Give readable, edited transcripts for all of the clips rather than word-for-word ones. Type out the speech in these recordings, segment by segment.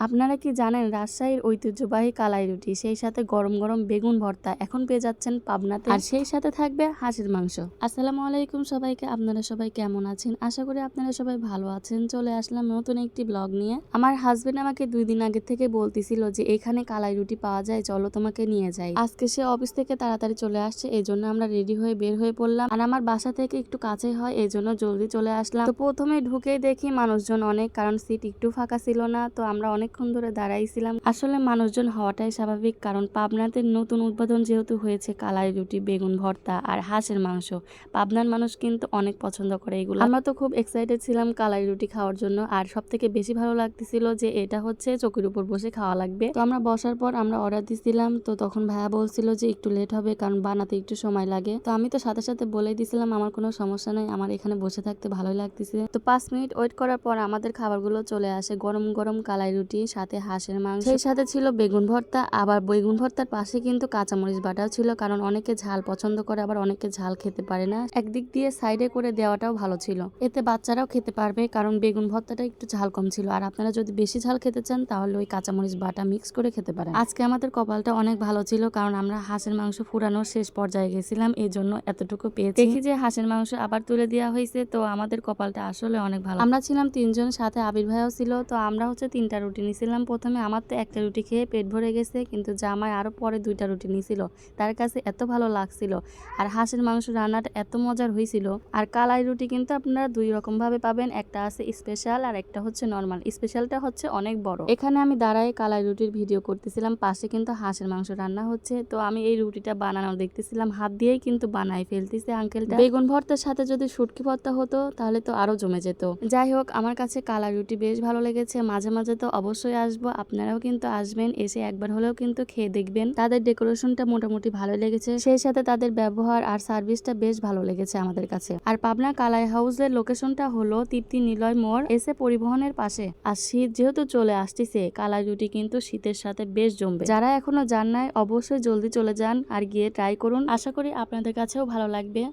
আপনারা কি জানেন রাজশাহীর ঐতিহ্যবাহী কালাই রুটি, সেই সাথে গরম গরম বেগুন ভর্তা এখন পেয়ে যাচ্ছেন পাবনাতে, আর সেই সাথে থাকবে হাঁসের মাংস। আসসালামু আলাইকুম সবাইকে, আপনারা সবাই কেমন আছেন? আশা করি আপনারা সবাই ভালো আছেন। চলে আসলাম নতুন একটি ব্লগ নিয়ে। আমার হাজবেন্ড আমাকে 2 দিন আগে থেকে বলতেছিল যে এখানে কালাই রুটি পাওয়া যায়, চলো তোমাকে নিয়ে যাই। আজকে সে অফিস থেকে তাড়াতাড়ি চলে আসছে, এই জন্য আমরা রেডি হয়ে বের হয়ে পড়লাম। আর আমার বাসা থেকে একটু কাছে হয়, এই জন্য জলদি চলে আসলাম। তো প্রথমে ঢুকেই দেখি মানুষজন অনেক, কারণ সিট একটু ফাঁকা ছিল না। তো আমরা অনেকক্ষণ ধরে দাঁড়াইছিলাম। আসলে মানুষজন হওয়াটাই স্বাভাবিক, কারণ পাবনাতে নতুন উদ্বোধন যেহেতু হয়েছে কালাই রুটি, বেগুন ভর্তা আর হাঁসের মাংস, পাবনার মানুষ কিন্তু অনেক পছন্দ করে এগুলো। আমরা তো খুব এক্সাইটেড ছিলাম কালাই রুটি খাওয়ার জন্য। আর সব থেকে বেশি ভালো লাগতেছিল যে এটা হচ্ছে চৌকির উপর বসে খাওয়া লাগবে। তো আমরা বসার পর আমরা অর্ডার দিছিলাম। তো তখন ভাইয়া বলছিল যে একটু লেট হবে, কারণ বানাতে একটু সময় লাগে। তো আমি তো সাথে সাথে বলেই দিছিলাম আমার কোনো সমস্যা নাই, আমার এখানে বসে থাকতে ভালোই লাগতেছে। তো 5 মিনিট ওয়েট করার পর আমাদের খাবারগুলো চলে আসে, গরম গরম কালাই রুটি, সাথে হাঁসের মাংস, সেই সাথে ছিল বেগুন ভর্তা। আবার বেগুন ভর্তার পাশে কিন্তু কাঁচামরিচ বাটাও ছিল, কারণ অনেকে ঝাল পছন্দ করে, আবার অনেকে ঝাল খেতে পারে না। একদিক দিয়ে সাইডে করে দেওয়াটাও ভালো ছিল, এতে বাচ্চারাও খেতে পারবে, কারণ বেগুন ভর্তাটা একটু ঝাল কম ছিল। আর আপনারা যদি বেশি ঝাল খেতে চান তাহলে ওই কাঁচামরিচ বাটা মিক্স করে খেতে পারেন। আজকে আমাদের কপালটা অনেক ভালো ছিল, কারণ আমরা হাঁসের মাংস ফুরানোর শেষ পর্যায়ে গেছিলাম, এই জন্য এতটুকু পেয়েছি। দেখি যে হাঁসের মাংস আবার তুলে দেওয়া হয়েছে, তো আমাদের কপালটা আসলে অনেক ভালো। আমরা ছিলাম 3 জন, সাথে আবির ভাইও ছিল। তো আমরা হচ্ছে 3টা রুটি নিয়েছিলাম। প্রথমে আমার তো একটা রুটি খেয়ে পেট ভরে গেছে, কিন্তু জামাই আরো পরে 2টা রুটি নিয়েছিল, তার কাছে এত ভালো লাগছিল। আর হাঁসের মাংস রান্নাটা এত মজার হয়েছিল। আর কালাই রুটি কিন্তু আপনারা 2 রকম ভাবে পাবেন, একটা আছে স্পেশাল আর একটা হচ্ছে নরমাল। স্পেশালটা হচ্ছে অনেক বড়। এখানে আমি দাঁড়ায় কালাই রুটির ভিডিও করতেছিলাম, পাশে কিন্তু হাঁসের মাংস রান্না হচ্ছে। তো আমি এই রুটিটা বানানো দেখতেছিলাম, হাত দিয়েই কিন্তু বানাই ফেলতেছে আঙ্কেলটা। বেগুন ভর্তার সাথে যদি শুটকি ভর্তা হতো তাহলে তো আরো জমে যেত। যাই হোক, আমার কাছে কালাই রুটি বেশ ভালো লেগেছে। মাঝে মাঝে তো অবশ্যই আসবো, আপনারাও কিন্তু আসবেন, এসে একবার হলেও কিন্তু খেয়ে দেখবেন। তাদের ডেকোরেশনটা মোটামুটি ভালো লেগেছে, সেই সাথে তাদের ব্যবহার আর সার্ভিসটা বেশ ভালো লেগেছে আমাদের কাছে। আর পাবনা কালাই হাউসের লোকেশনটা হলো তৃপ্তি নিলয় মোড়, এসে পরিবহনের পাশে। আর শীত যেহেতু চলে আসতেছে, কালাই রুটি কিন্তু শীতের সাথে বেশ জমবে। যারা এখনো যান নাই অবশ্যই জলদি চলে যান আর গিয়ে ট্রাই করুন, আশা করি আপনাদের কাছেও ভালো লাগবে।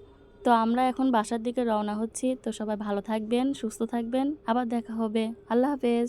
তো আমরা এখন বাসার দিকে রওনা হচ্ছি। তো সবাই ভালো থাকবেন, সুস্থ থাকবেন, আবার দেখা হবে। আল্লাহ হাফেজ।